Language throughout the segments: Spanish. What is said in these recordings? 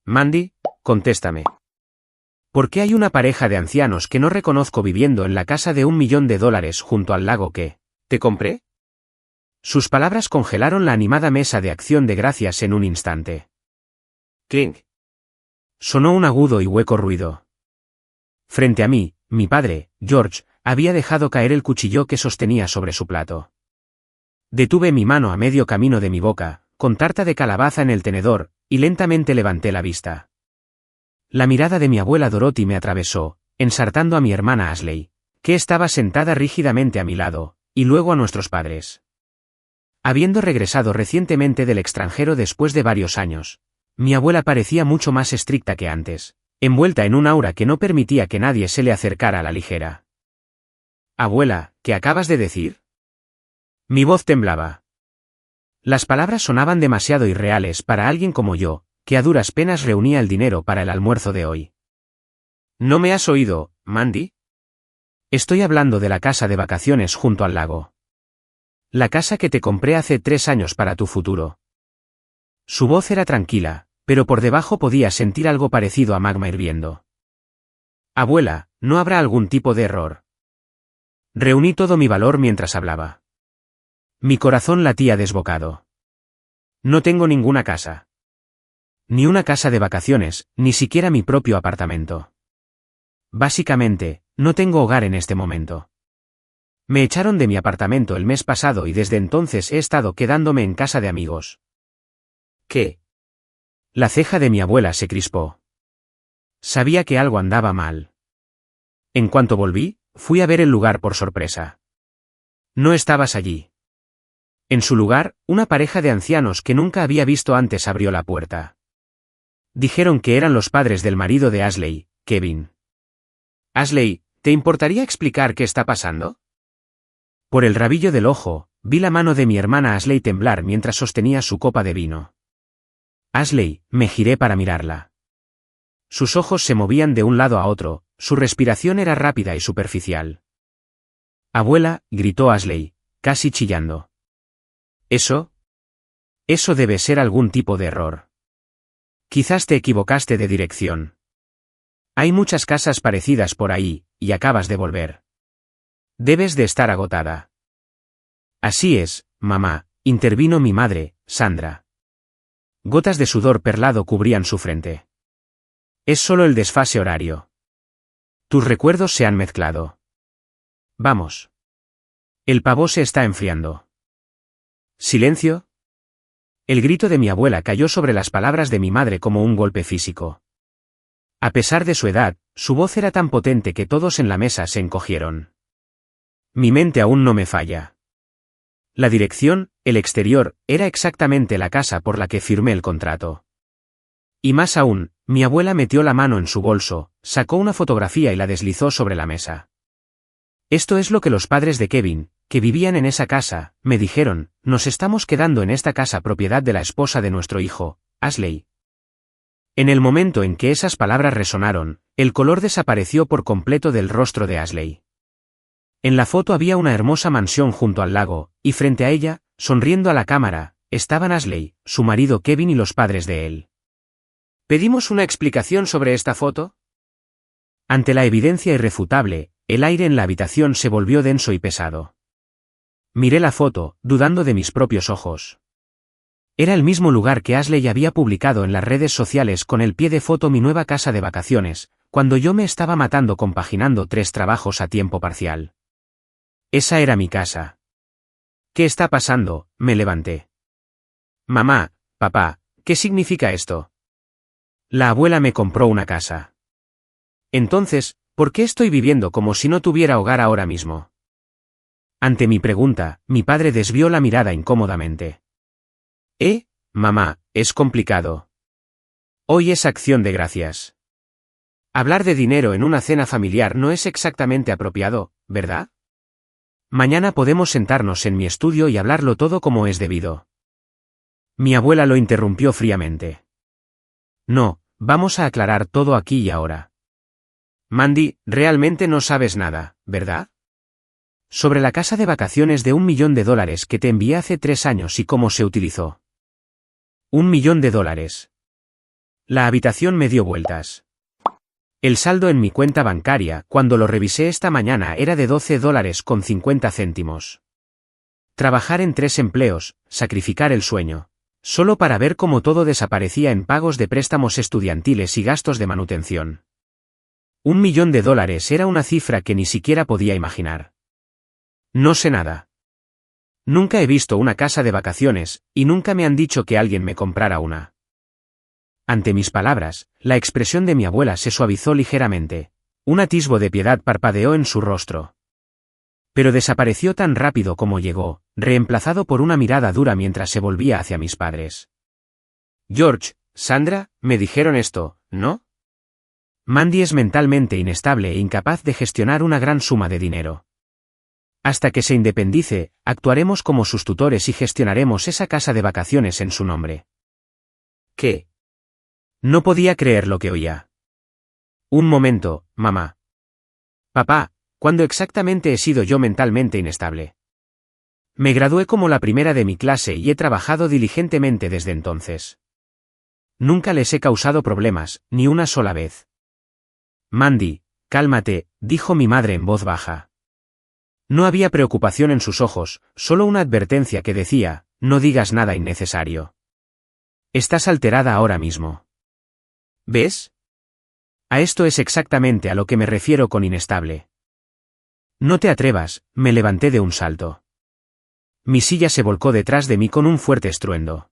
Mandy, contéstame. ¿Por qué hay una pareja de ancianos que no reconozco viviendo en la casa de $1.000.000 junto al lago que te compré? Sus palabras congelaron la animada mesa de acción de gracias en un instante. Clink. Sonó un agudo y hueco ruido. Frente a mí, mi padre, George, había dejado caer el cuchillo que sostenía sobre su plato. Detuve mi mano a medio camino de mi boca, con tarta de calabaza en el tenedor, y lentamente levanté la vista. La mirada de mi abuela Dorothy me atravesó, ensartando a mi hermana Ashley, que estaba sentada rígidamente a mi lado, y luego a nuestros padres. Habiendo regresado recientemente del extranjero después de varios años, mi abuela parecía mucho más estricta que antes, envuelta en un aura que no permitía que nadie se le acercara a la ligera. Abuela, ¿qué acabas de decir? Mi voz temblaba. Las palabras sonaban demasiado irreales para alguien como yo, que a duras penas reunía el dinero para el almuerzo de hoy. ¿No me has oído, Mandy? Estoy hablando de la casa de vacaciones junto al lago. La casa que te compré hace 3 años para tu futuro. Su voz era tranquila, pero por debajo podía sentir algo parecido a magma hirviendo. Abuela, ¿no habrá algún tipo de error? Reuní todo mi valor mientras hablaba. Mi corazón latía desbocado. No tengo ninguna casa. Ni una casa de vacaciones, ni siquiera mi propio apartamento. Básicamente, no tengo hogar en este momento. Me echaron de mi apartamento el mes pasado y desde entonces he estado quedándome en casa de amigos. ¿Qué? La ceja de mi abuela se crispó. Sabía que algo andaba mal. En cuanto volví, fui a ver el lugar por sorpresa. No estabas allí. En su lugar, una pareja de ancianos que nunca había visto antes abrió la puerta. Dijeron que eran los padres del marido de Ashley, Kevin. Ashley, ¿te importaría explicar qué está pasando? Por el rabillo del ojo, vi la mano de mi hermana Ashley temblar mientras sostenía su copa de vino. Ashley, me giré para mirarla. Sus ojos se movían de un lado a otro, su respiración era rápida y superficial. Abuela, gritó Ashley, casi chillando. Eso debe ser algún tipo de error. Quizás te equivocaste de dirección. Hay muchas casas parecidas por ahí, y acabas de volver. Debes de estar agotada. Así es, mamá, intervino mi madre, Sandra. Gotas de sudor perlado cubrían su frente. Es solo el desfase horario. Tus recuerdos se han mezclado. Vamos. El pavo se está enfriando. ¿Silencio? El grito de mi abuela cayó sobre las palabras de mi madre como un golpe físico. A pesar de su edad, su voz era tan potente que todos en la mesa se encogieron. Mi mente aún no me falla. La dirección, el exterior, era exactamente la casa por la que firmé el contrato. Y más aún, mi abuela metió la mano en su bolso, sacó una fotografía y la deslizó sobre la mesa. Esto es lo que los padres de Kevin, que vivían en esa casa, me dijeron, nos estamos quedando en esta casa propiedad de la esposa de nuestro hijo, Ashley. En el momento en que esas palabras resonaron, el color desapareció por completo del rostro de Ashley. En la foto había una hermosa mansión junto al lago, y frente a ella, sonriendo a la cámara, estaban Ashley, su marido Kevin y los padres de él. ¿Pedimos una explicación sobre esta foto? Ante la evidencia irrefutable, el aire en la habitación se volvió denso y pesado. Miré la foto, dudando de mis propios ojos. Era el mismo lugar que Ashley había publicado en las redes sociales con el pie de foto mi nueva casa de vacaciones, cuando yo me estaba matando compaginando 3 trabajos a tiempo parcial. Esa era mi casa. ¿Qué está pasando? Me levanté. Mamá, papá, ¿qué significa esto? La abuela me compró una casa. Entonces, ¿por qué estoy viviendo como si no tuviera hogar ahora mismo? Ante mi pregunta, mi padre desvió la mirada incómodamente. Mamá, es complicado. Hoy es acción de gracias. Hablar de dinero en una cena familiar no es exactamente apropiado, ¿verdad? Mañana podemos sentarnos en mi estudio y hablarlo todo como es debido. Mi abuela lo interrumpió fríamente. No, vamos a aclarar todo aquí y ahora. Mandy, realmente no sabes nada, ¿verdad? Sobre la casa de vacaciones de $1 millón que te envié hace 3 años y cómo se utilizó. $1 millón. La habitación me dio vueltas. El saldo en mi cuenta bancaria, cuando lo revisé esta mañana, era de $12,50. Trabajar en 3 empleos, sacrificar el sueño, solo para ver cómo todo desaparecía en pagos de préstamos estudiantiles y gastos de manutención. $1.000.000 era una cifra que ni siquiera podía imaginar. No sé nada. Nunca he visto una casa de vacaciones, y nunca me han dicho que alguien me comprara una. Ante mis palabras, la expresión de mi abuela se suavizó ligeramente. Un atisbo de piedad parpadeó en su rostro. Pero desapareció tan rápido como llegó, reemplazado por una mirada dura mientras se volvía hacia mis padres. George, Sandra, me dijeron esto, ¿no? Mandy es mentalmente inestable e incapaz de gestionar una gran suma de dinero. Hasta que se independice, actuaremos como sus tutores y gestionaremos esa casa de vacaciones en su nombre. ¿Qué? No podía creer lo que oía. Un momento, mamá. Papá, ¿cuándo exactamente he sido yo mentalmente inestable? Me gradué como la primera de mi clase y he trabajado diligentemente desde entonces. Nunca les he causado problemas, ni una sola vez. Mandy, cálmate, dijo mi madre en voz baja. No había preocupación en sus ojos, solo una advertencia que decía, no digas nada innecesario. Estás alterada ahora mismo. ¿Ves? A esto es exactamente a lo que me refiero con inestable. No te atrevas, me levanté de un salto. Mi silla se volcó detrás de mí con un fuerte estruendo.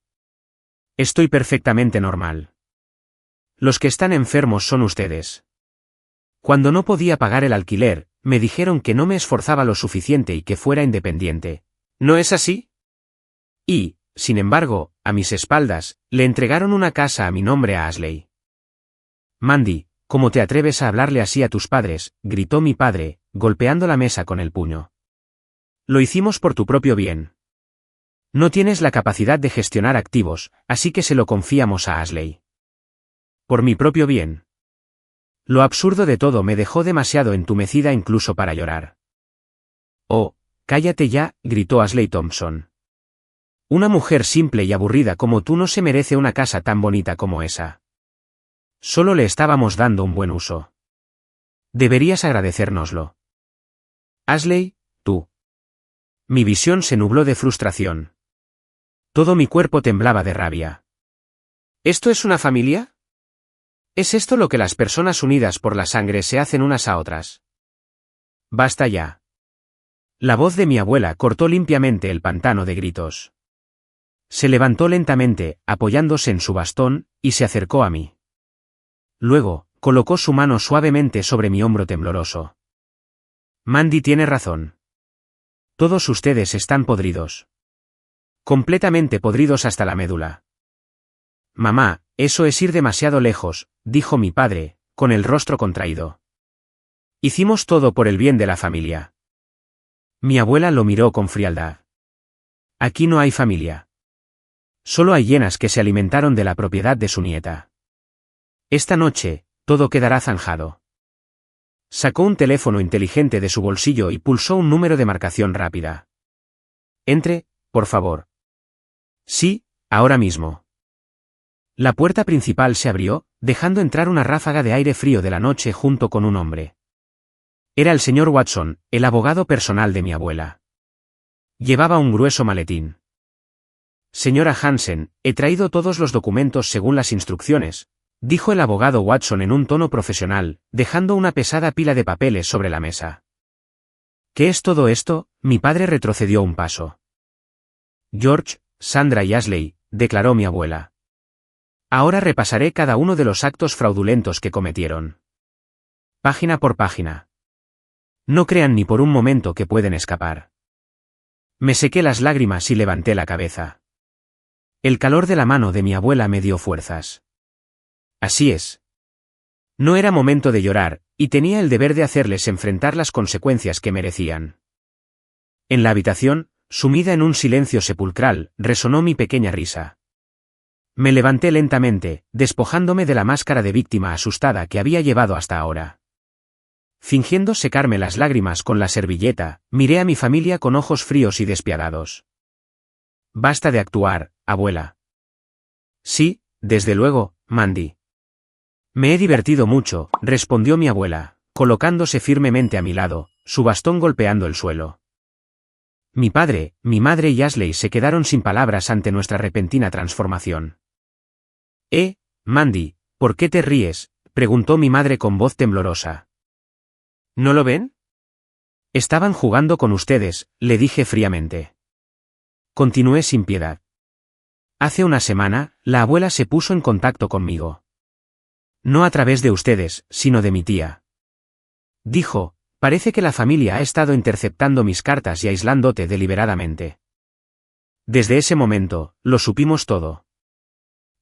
Estoy perfectamente normal. Los que están enfermos son ustedes. Cuando no podía pagar el alquiler, me dijeron que no me esforzaba lo suficiente y que fuera independiente. ¿No es así? Y, sin embargo, a mis espaldas, le entregaron una casa a mi nombre a Ashley. Mandy, ¿cómo te atreves a hablarle así a tus padres?, gritó mi padre, golpeando la mesa con el puño. Lo hicimos por tu propio bien. No tienes la capacidad de gestionar activos, así que se lo confiamos a Ashley. Por mi propio bien. Lo absurdo de todo me dejó demasiado entumecida incluso para llorar. Oh, cállate ya, gritó Ashley Thompson. Una mujer simple y aburrida como tú no se merece una casa tan bonita como esa. Solo le estábamos dando un buen uso. Deberías agradecérnoslo. Ashley, tú. Mi visión se nubló de frustración. Todo mi cuerpo temblaba de rabia. ¿Esto es una familia? ¿Es esto lo que las personas unidas por la sangre se hacen unas a otras? Basta ya. La voz de mi abuela cortó limpiamente el pantano de gritos. Se levantó lentamente, apoyándose en su bastón, y se acercó a mí. Luego, colocó su mano suavemente sobre mi hombro tembloroso. Mandy tiene razón. Todos ustedes están podridos. Completamente podridos hasta la médula. Mamá, eso es ir demasiado lejos, dijo mi padre, con el rostro contraído. Hicimos todo por el bien de la familia. Mi abuela lo miró con frialdad. Aquí no hay familia. Solo hay hienas que se alimentaron de la propiedad de su nieta. Esta noche, todo quedará zanjado. Sacó un teléfono inteligente de su bolsillo y pulsó un número de marcación rápida. Entre, por favor. Sí, ahora mismo. La puerta principal se abrió, dejando entrar una ráfaga de aire frío de la noche junto con un hombre. Era el señor Watson, el abogado personal de mi abuela. Llevaba un grueso maletín. Señora Hansen, he traído todos los documentos según las instrucciones, dijo el abogado Watson en un tono profesional, dejando una pesada pila de papeles sobre la mesa. ¿Qué es todo esto? Mi padre retrocedió un paso. George, Sandra y Ashley, declaró mi abuela. Ahora repasaré cada uno de los actos fraudulentos que cometieron. Página por página. No crean ni por un momento que pueden escapar. Me sequé las lágrimas y levanté la cabeza. El calor de la mano de mi abuela me dio fuerzas. Así es. No era momento de llorar, y tenía el deber de hacerles enfrentar las consecuencias que merecían. En la habitación, sumida en un silencio sepulcral, resonó mi pequeña risa. Me levanté lentamente, despojándome de la máscara de víctima asustada que había llevado hasta ahora. Fingiendo secarme las lágrimas con la servilleta, miré a mi familia con ojos fríos y despiadados. Basta de actuar, abuela. Sí, desde luego, Mandy. Me he divertido mucho, respondió mi abuela, colocándose firmemente a mi lado, su bastón golpeando el suelo. Mi padre, mi madre y Ashley se quedaron sin palabras ante nuestra repentina transformación. Mandy, ¿por qué te ríes?, preguntó mi madre con voz temblorosa. ¿No lo ven? Estaban jugando con ustedes, le dije fríamente. Continué sin piedad. Hace una semana, la abuela se puso en contacto conmigo. No a través de ustedes, sino de mi tía. Dijo, parece que la familia ha estado interceptando mis cartas y aislándote deliberadamente. Desde ese momento, lo supimos todo.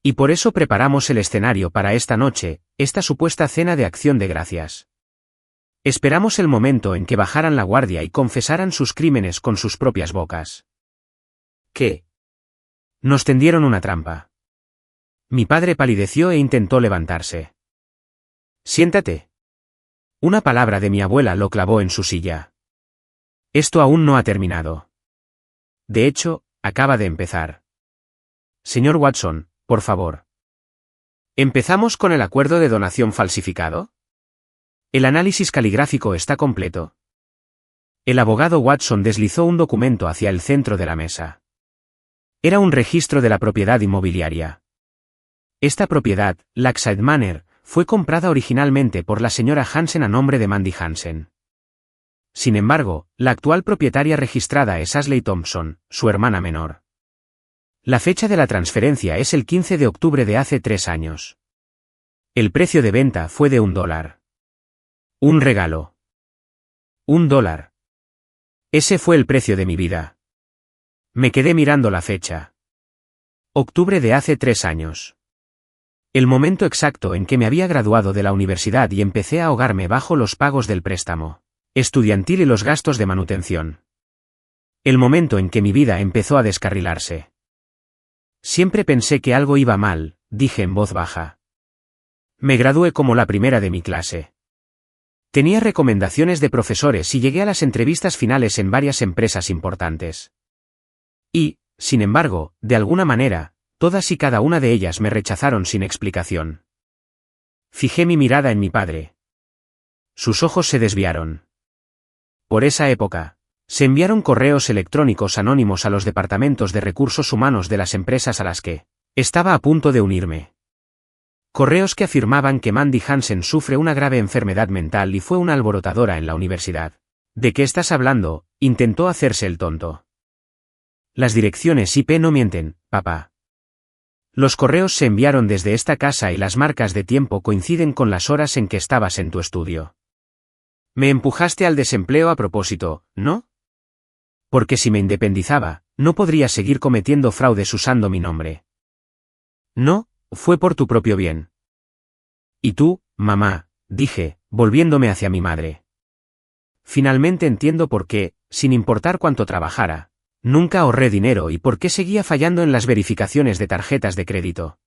Y por eso preparamos el escenario para esta noche, esta supuesta cena de acción de gracias. Esperamos el momento en que bajaran la guardia y confesaran sus crímenes con sus propias bocas. ¿Qué? Nos tendieron una trampa. Mi padre palideció e intentó levantarse. Siéntate. Una palabra de mi abuela lo clavó en su silla. Esto aún no ha terminado. De hecho, acaba de empezar. Señor Watson, por favor. ¿Empezamos con el acuerdo de donación falsificado? El análisis caligráfico está completo. El abogado Watson deslizó un documento hacia el centro de la mesa. Era un registro de la propiedad inmobiliaria. Esta propiedad, Lakeside Manor, fue comprada originalmente por la señora Hansen a nombre de Mandy Hansen. Sin embargo, la actual propietaria registrada es Ashley Thompson, su hermana menor. La fecha de la transferencia es el 15 de octubre de hace 3 años. El precio de venta fue de $1. Un regalo. $1. Ese fue el precio de mi vida. Me quedé mirando la fecha. Octubre de hace 3 años. El momento exacto en que me había graduado de la universidad y empecé a ahogarme bajo los pagos del préstamo estudiantil y los gastos de manutención. El momento en que mi vida empezó a descarrilarse. Siempre pensé que algo iba mal, dije en voz baja. Me gradué como la primera de mi clase. Tenía recomendaciones de profesores y llegué a las entrevistas finales en varias empresas importantes. Y, sin embargo, de alguna manera, todas y cada una de ellas me rechazaron sin explicación. Fijé mi mirada en mi padre. Sus ojos se desviaron. Por esa época, se enviaron correos electrónicos anónimos a los departamentos de recursos humanos de las empresas a las que estaba a punto de unirme. Correos que afirmaban que Mandy Hansen sufre una grave enfermedad mental y fue una alborotadora en la universidad. ¿De qué estás hablando?, intentó hacerse el tonto. Las direcciones IP no mienten, papá. Los correos se enviaron desde esta casa y las marcas de tiempo coinciden con las horas en que estabas en tu estudio. Me empujaste al desempleo a propósito, ¿no? Porque si me independizaba, no podría seguir cometiendo fraudes usando mi nombre. No, fue por tu propio bien. ¿Y tú, mamá?, dije, volviéndome hacia mi madre. Finalmente entiendo por qué, sin importar cuánto trabajara, nunca ahorré dinero y por qué seguía fallando en las verificaciones de tarjetas de crédito.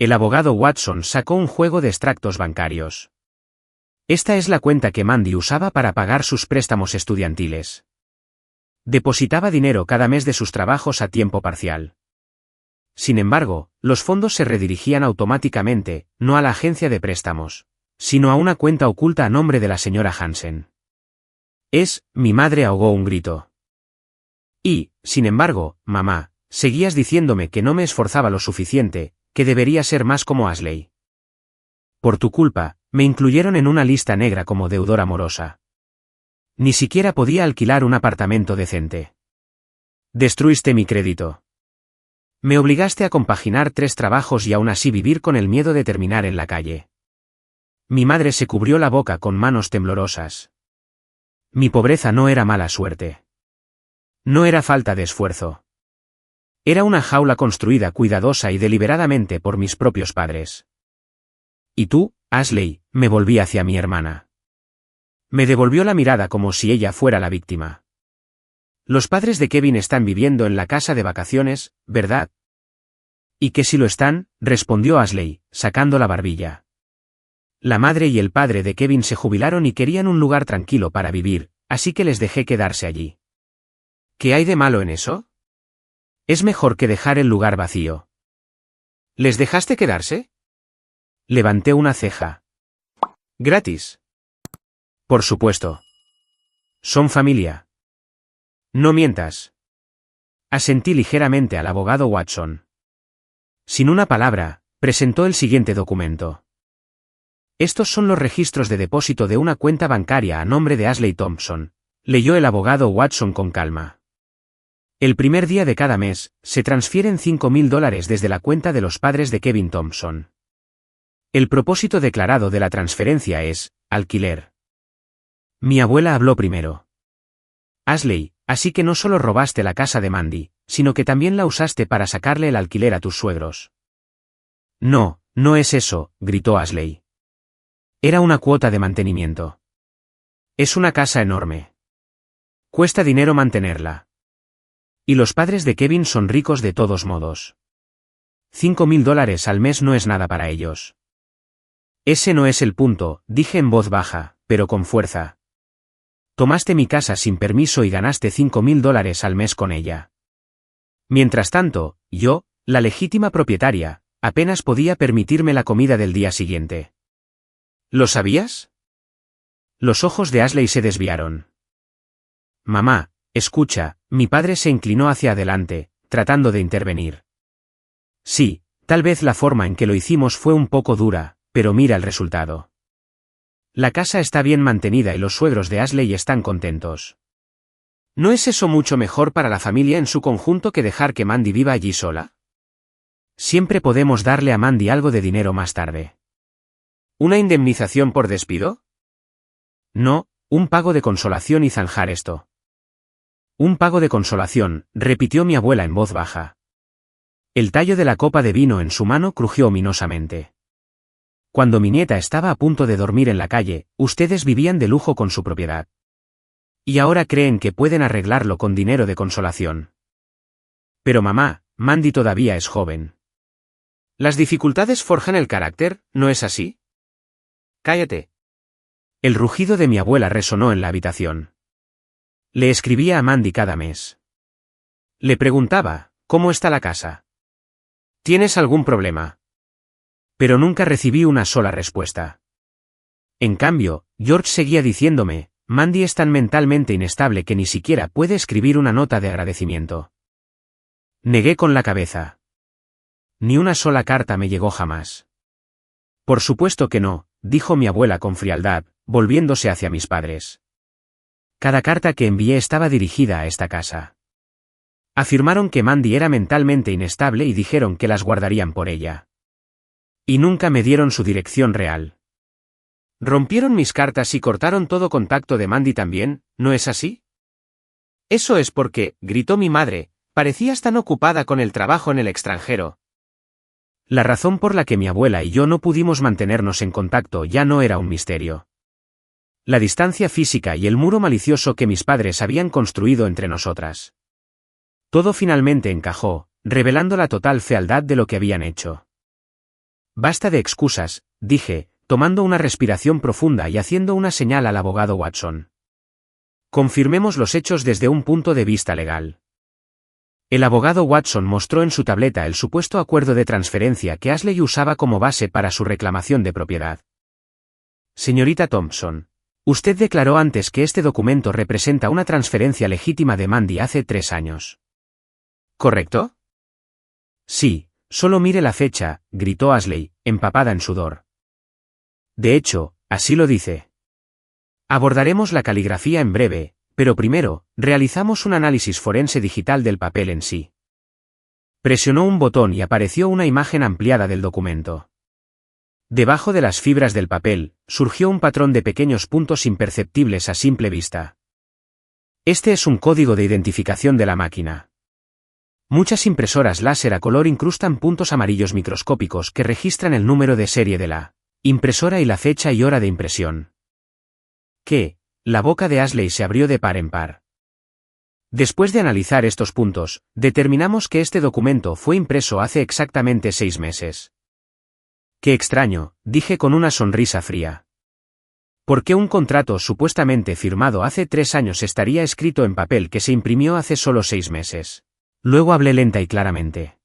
El abogado Watson sacó un juego de extractos bancarios. Esta es la cuenta que Mandy usaba para pagar sus préstamos estudiantiles. Depositaba dinero cada mes de sus trabajos a tiempo parcial. Sin embargo, los fondos se redirigían automáticamente, no a la agencia de préstamos, sino a una cuenta oculta a nombre de la señora Hansen. Mi madre ahogó un grito. Y, sin embargo, mamá, seguías diciéndome que no me esforzaba lo suficiente, que debería ser más como Ashley. Por tu culpa, me incluyeron en una lista negra como deudora morosa. Ni siquiera podía alquilar un apartamento decente. Destruiste mi crédito. Me obligaste a compaginar 3 trabajos y aún así vivir con el miedo de terminar en la calle. Mi madre se cubrió la boca con manos temblorosas. Mi pobreza no era mala suerte. No era falta de esfuerzo. Era una jaula construida cuidadosa y deliberadamente por mis propios padres. Y tú, Ashley, me volví hacia mi hermana. Me devolvió la mirada como si ella fuera la víctima. Los padres de Kevin están viviendo en la casa de vacaciones, ¿verdad? ¿Y que si lo están?, respondió Ashley, sacando la barbilla. La madre y el padre de Kevin se jubilaron y querían un lugar tranquilo para vivir, así que les dejé quedarse allí. ¿Qué hay de malo en eso? Es mejor que dejar el lugar vacío. ¿Les dejaste quedarse? Levanté una ceja. ¿Gratis? Por supuesto. Son familia. No mientas. Asentí ligeramente al abogado Watson. Sin una palabra, presentó el siguiente documento. Estos son los registros de depósito de una cuenta bancaria a nombre de Ashley Thompson, leyó el abogado Watson con calma. El primer día de cada mes, se transfieren $5,000 desde la cuenta de los padres de Kevin Thompson. El propósito declarado de la transferencia es, alquiler. Mi abuela habló primero. Ashley, así que no solo robaste la casa de Mandy, sino que también la usaste para sacarle el alquiler a tus suegros. No, no es eso, gritó Ashley. Era una cuota de mantenimiento. Es una casa enorme. Cuesta dinero mantenerla. Y los padres de Kevin son ricos de todos modos. $5,000 al mes no es nada para ellos. Ese no es el punto, dije en voz baja, pero con fuerza. Tomaste mi casa sin permiso y ganaste $5,000 al mes con ella. Mientras tanto, yo, la legítima propietaria, apenas podía permitirme la comida del día siguiente. ¿Lo sabías? Los ojos de Ashley se desviaron. Mamá, escucha, mi padre se inclinó hacia adelante, tratando de intervenir. Sí, tal vez la forma en que lo hicimos fue un poco dura, pero mira el resultado. La casa está bien mantenida y los suegros de Ashley están contentos. ¿No es eso mucho mejor para la familia en su conjunto que dejar que Mandy viva allí sola? Siempre podemos darle a Mandy algo de dinero más tarde. ¿Una indemnización por despido? No, un pago de consolación y zanjar esto. Un pago de consolación, repitió mi abuela en voz baja. El tallo de la copa de vino en su mano crujió ominosamente. Cuando mi nieta estaba a punto de dormir en la calle, ustedes vivían de lujo con su propiedad. Y ahora creen que pueden arreglarlo con dinero de consolación. Pero mamá, Mandy todavía es joven. Las dificultades forjan el carácter, ¿no es así? Cállate. El rugido de mi abuela resonó en la habitación. Le escribía a Mandy cada mes. Le preguntaba, ¿cómo está la casa? ¿Tienes algún problema? Pero nunca recibí una sola respuesta. En cambio, George seguía diciéndome, Mandy es tan mentalmente inestable que ni siquiera puede escribir una nota de agradecimiento. Negué con la cabeza. Ni una sola carta me llegó jamás. Por supuesto que no, dijo mi abuela con frialdad, volviéndose hacia mis padres. Cada carta que envié estaba dirigida a esta casa. Afirmaron que Mandy era mentalmente inestable y dijeron que las guardarían por ella. Y nunca me dieron su dirección real. Rompieron mis cartas y cortaron todo contacto de Mandy también, ¿no es así? Eso es porque, gritó mi madre, parecías tan ocupada con el trabajo en el extranjero. La razón por la que mi abuela y yo no pudimos mantenernos en contacto ya no era un misterio. La distancia física y el muro malicioso que mis padres habían construido entre nosotras. Todo finalmente encajó, revelando la total fealdad de lo que habían hecho. Basta de excusas, dije, tomando una respiración profunda y haciendo una señal al abogado Watson. Confirmemos los hechos desde un punto de vista legal. El abogado Watson mostró en su tableta el supuesto acuerdo de transferencia que Ashley usaba como base para su reclamación de propiedad. Señorita Thompson, usted declaró antes que este documento representa una transferencia legítima de Mandy hace 3 años. ¿Correcto? Sí, solo mire la fecha, gritó Ashley, empapada en sudor. De hecho, así lo dice. Abordaremos la caligrafía en breve, pero primero, realizamos un análisis forense digital del papel en sí. Presionó un botón y apareció una imagen ampliada del documento. Debajo de las fibras del papel, surgió un patrón de pequeños puntos imperceptibles a simple vista. Este es un código de identificación de la máquina. Muchas impresoras láser a color incrustan puntos amarillos microscópicos que registran el número de serie de la impresora y la fecha y hora de impresión. ¿Qué? La boca de Ashley se abrió de par en par. Después de analizar estos puntos, determinamos que este documento fue impreso hace exactamente 6 meses. Qué extraño, dije con una sonrisa fría. ¿Por qué un contrato supuestamente firmado hace 3 años estaría escrito en papel que se imprimió hace solo 6 meses? Luego hablé lenta y claramente.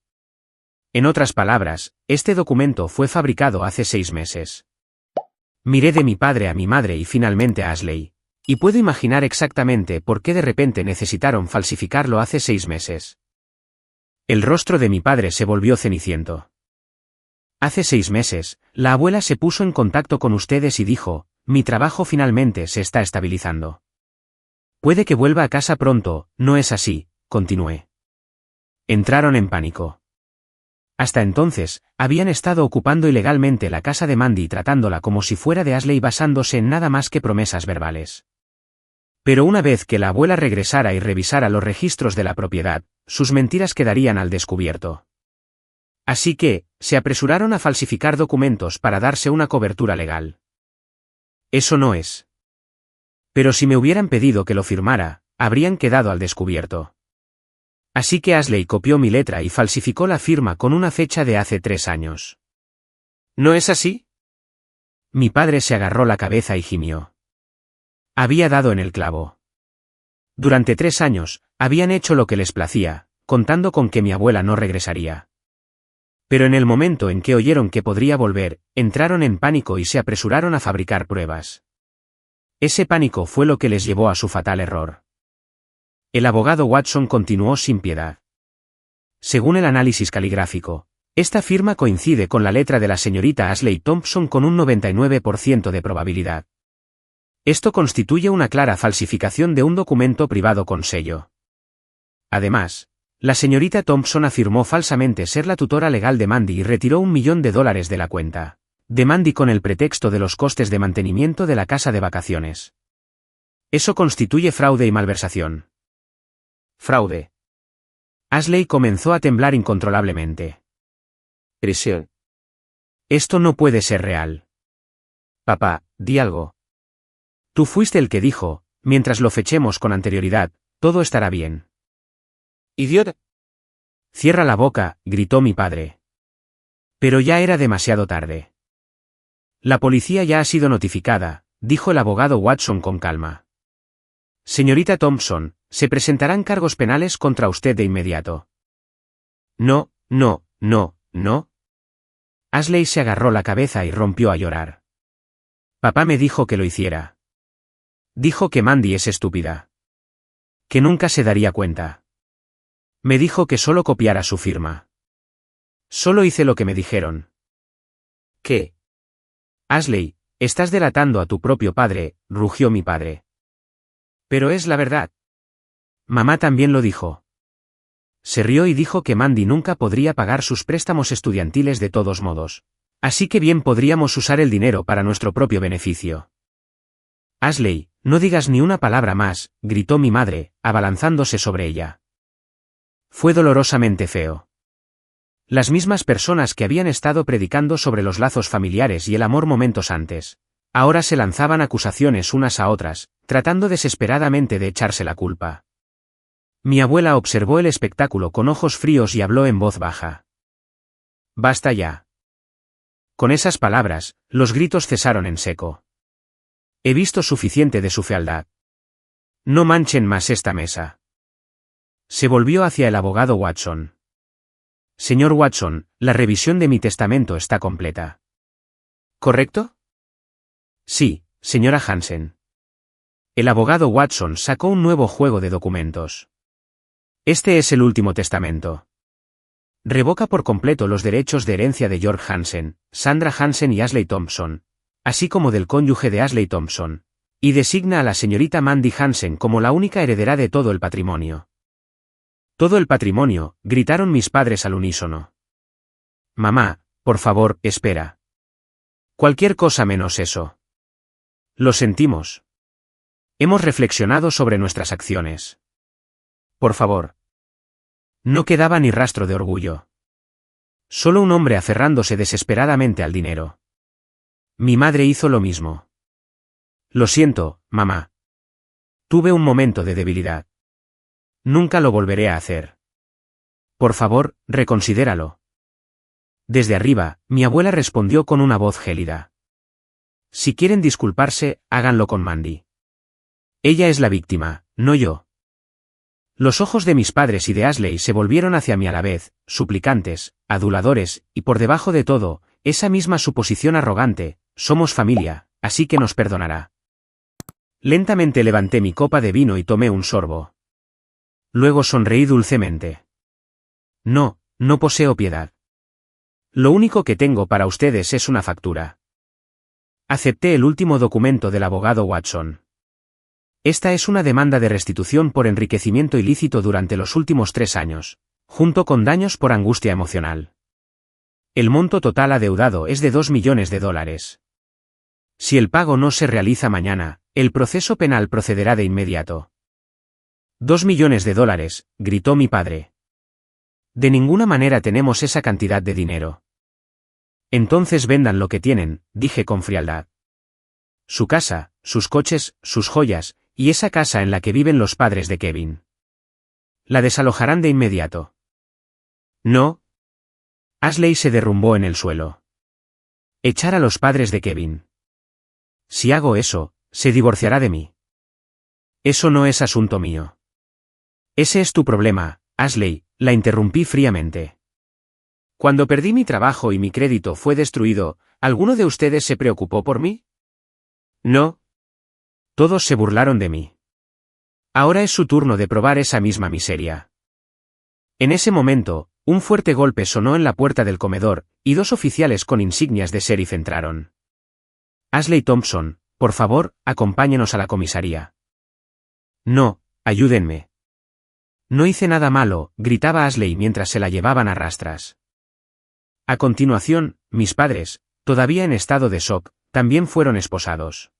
En otras palabras, este documento fue fabricado hace 6 meses. Miré de mi padre a mi madre y finalmente a Ashley. Y puedo imaginar exactamente por qué de repente necesitaron falsificarlo hace 6 meses. El rostro de mi padre se volvió ceniciento. Hace 6 meses, la abuela se puso en contacto con ustedes y dijo, mi trabajo finalmente se está estabilizando. Puede que vuelva a casa pronto, ¿no es así?, continué. Entraron en pánico. Hasta entonces, habían estado ocupando ilegalmente la casa de Mandy tratándola como si fuera de Ashley basándose en nada más que promesas verbales. Pero una vez que la abuela regresara y revisara los registros de la propiedad, sus mentiras quedarían al descubierto. Así que, se apresuraron a falsificar documentos para darse una cobertura legal. Eso no es. Pero si me hubieran pedido que lo firmara, habrían quedado al descubierto. Así que Ashley copió mi letra y falsificó la firma con una fecha de hace 3 años. ¿No es así? Mi padre se agarró la cabeza y gimió. Había dado en el clavo. Durante 3 años, habían hecho lo que les placía, contando con que mi abuela no regresaría. Pero en el momento en que oyeron que podría volver, entraron en pánico y se apresuraron a fabricar pruebas. Ese pánico fue lo que les llevó a su fatal error. El abogado Watson continuó sin piedad. Según el análisis caligráfico, esta firma coincide con la letra de la señorita Ashley Thompson con un 99% de probabilidad. Esto constituye una clara falsificación de un documento privado con sello. Además, la señorita Thompson afirmó falsamente ser la tutora legal de Mandy y retiró $1 millón de la cuenta de Mandy con el pretexto de los costes de mantenimiento de la casa de vacaciones. Eso constituye fraude y malversación. Fraude. Ashley comenzó a temblar incontrolablemente. Presión. Esto no puede ser real. Papá, di algo. Tú fuiste el que dijo, mientras lo fechemos con anterioridad, todo estará bien. Idiota. Cierra la boca, gritó mi padre. Pero ya era demasiado tarde. La policía ya ha sido notificada, dijo el abogado Watson con calma. Señorita Thompson, se presentarán cargos penales contra usted de inmediato. No, no, no, no. Ashley se agarró la cabeza y rompió a llorar. Papá me dijo que lo hiciera. Dijo que Mandy es estúpida. Que nunca se daría cuenta. Me dijo que solo copiara su firma. Solo hice lo que me dijeron. ¿Qué? Ashley, estás delatando a tu propio padre, rugió mi padre. Pero es la verdad. Mamá también lo dijo. Se rió y dijo que Mandy nunca podría pagar sus préstamos estudiantiles de todos modos. Así que bien podríamos usar el dinero para nuestro propio beneficio. Ashley, no digas ni una palabra más, gritó mi madre, abalanzándose sobre ella. Fue dolorosamente feo. Las mismas personas que habían estado predicando sobre los lazos familiares y el amor momentos antes, ahora se lanzaban acusaciones unas a otras, tratando desesperadamente de echarse la culpa. Mi abuela observó el espectáculo con ojos fríos y habló en voz baja. Basta ya. Con esas palabras, los gritos cesaron en seco. He visto suficiente de su fealdad. No manchen más esta mesa. Se volvió hacia el abogado Watson. Señor Watson, la revisión de mi testamento está completa. ¿Correcto? Sí, señora Hansen. El abogado Watson sacó un nuevo juego de documentos. Este es el último testamento. Revoca por completo los derechos de herencia de George Hansen, Sandra Hansen y Ashley Thompson, así como del cónyuge de Ashley Thompson, y designa a la señorita Mandy Hansen como la única heredera de todo el patrimonio. Todo el patrimonio, gritaron mis padres al unísono. Mamá, por favor, espera. Cualquier cosa menos eso. Lo sentimos. Hemos reflexionado sobre nuestras acciones. Por favor. No quedaba ni rastro de orgullo. Solo un hombre aferrándose desesperadamente al dinero. Mi madre hizo lo mismo. Lo siento, mamá. Tuve un momento de debilidad. Nunca lo volveré a hacer. Por favor, reconsidéralo. Desde arriba, mi abuela respondió con una voz gélida. Si quieren disculparse, háganlo con Mandy. Ella es la víctima, no yo. Los ojos de mis padres y de Ashley se volvieron hacia mí a la vez, suplicantes, aduladores, y por debajo de todo, esa misma suposición arrogante, somos familia, así que nos perdonará. Lentamente levanté mi copa de vino y tomé un sorbo. Luego sonreí dulcemente. No, no poseo piedad. Lo único que tengo para ustedes es una factura. Acepté el último documento del abogado Watson. Esta es una demanda de restitución por enriquecimiento ilícito durante los últimos 3 años, junto con daños por angustia emocional. El monto total adeudado es de $2 millones. Si el pago no se realiza mañana, el proceso penal procederá de inmediato. $2 millones, gritó mi padre. De ninguna manera tenemos esa cantidad de dinero. Entonces vendan lo que tienen, dije con frialdad. Su casa, sus coches, sus joyas, y esa casa en la que viven los padres de Kevin. La desalojarán de inmediato. No. Ashley se derrumbó en el suelo. Echar a los padres de Kevin. Si hago eso, se divorciará de mí. Eso no es asunto mío. Ese es tu problema, Ashley, la interrumpí fríamente. Cuando perdí mi trabajo y mi crédito fue destruido, ¿alguno de ustedes se preocupó por mí? No. Todos se burlaron de mí. Ahora es su turno de probar esa misma miseria. En ese momento, un fuerte golpe sonó en la puerta del comedor, y 2 oficiales con insignias de sheriff entraron. Ashley Thompson, por favor, acompáñenos a la comisaría. No, ayúdenme. No hice nada malo, gritaba Ashley mientras se la llevaban a rastras. A continuación, mis padres, todavía en estado de shock, también fueron esposados.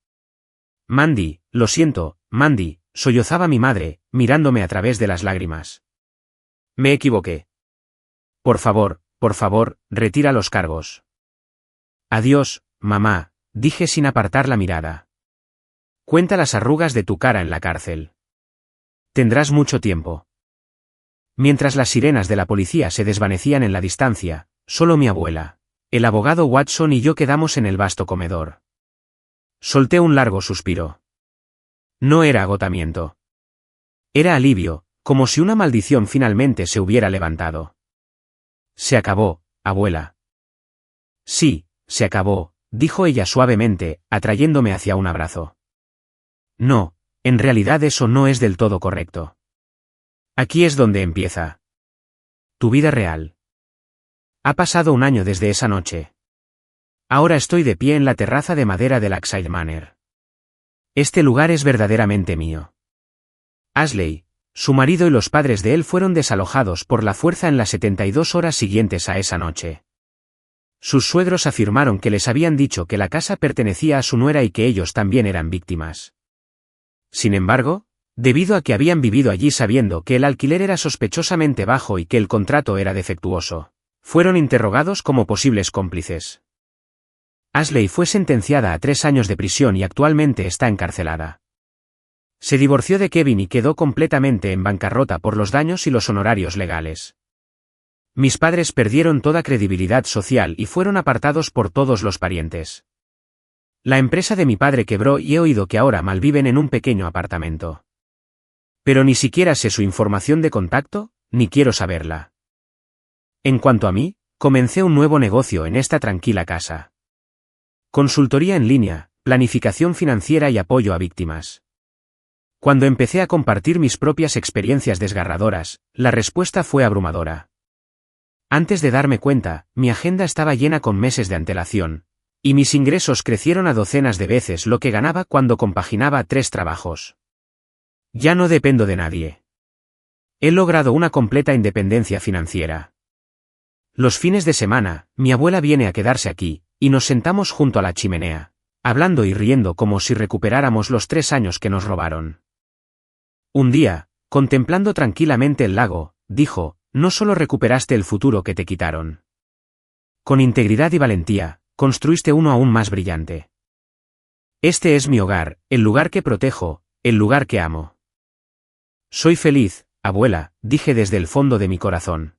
Mandy, lo siento, Mandy, sollozaba mi madre, mirándome a través de las lágrimas. Me equivoqué. Por favor, retira los cargos. Adiós, mamá, dije sin apartar la mirada. Cuenta las arrugas de tu cara en la cárcel. Tendrás mucho tiempo. Mientras las sirenas de la policía se desvanecían en la distancia, solo mi abuela, el abogado Watson y yo quedamos en el vasto comedor. Solté un largo suspiro. No era agotamiento. Era alivio, como si una maldición finalmente se hubiera levantado. Se acabó, abuela. Sí, se acabó, dijo ella suavemente, atrayéndome hacia un abrazo. No, en realidad eso no es del todo correcto. Aquí es donde empieza. Tu vida real. Ha pasado un año desde esa noche. Ahora estoy de pie en la terraza de madera de Lakeside Manor. Este lugar es verdaderamente mío. Ashley, su marido y los padres de él fueron desalojados por la fuerza en las 72 horas siguientes a esa noche. Sus suegros afirmaron que les habían dicho que la casa pertenecía a su nuera y que ellos también eran víctimas. Sin embargo, debido a que habían vivido allí sabiendo que el alquiler era sospechosamente bajo y que el contrato era defectuoso, fueron interrogados como posibles cómplices. Ashley fue sentenciada a 3 años de prisión y actualmente está encarcelada. Se divorció de Kevin y quedó completamente en bancarrota por los daños y los honorarios legales. Mis padres perdieron toda credibilidad social y fueron apartados por todos los parientes. La empresa de mi padre quebró y he oído que ahora malviven en un pequeño apartamento. Pero ni siquiera sé su información de contacto, ni quiero saberla. En cuanto a mí, comencé un nuevo negocio en esta tranquila casa. Consultoría en línea, planificación financiera y apoyo a víctimas. Cuando empecé a compartir mis propias experiencias desgarradoras, la respuesta fue abrumadora. Antes de darme cuenta, mi agenda estaba llena con meses de antelación, y mis ingresos crecieron a docenas de veces lo que ganaba cuando compaginaba 3 trabajos. Ya no dependo de nadie. He logrado una completa independencia financiera. Los fines de semana, mi abuela viene a quedarse aquí, y nos sentamos junto a la chimenea, hablando y riendo como si recuperáramos los 3 años que nos robaron. Un día, contemplando tranquilamente el lago, dijo, no solo recuperaste el futuro que te quitaron. Con integridad y valentía, construiste uno aún más brillante. Este es mi hogar, el lugar que protejo, el lugar que amo. Soy feliz, abuela, dije desde el fondo de mi corazón.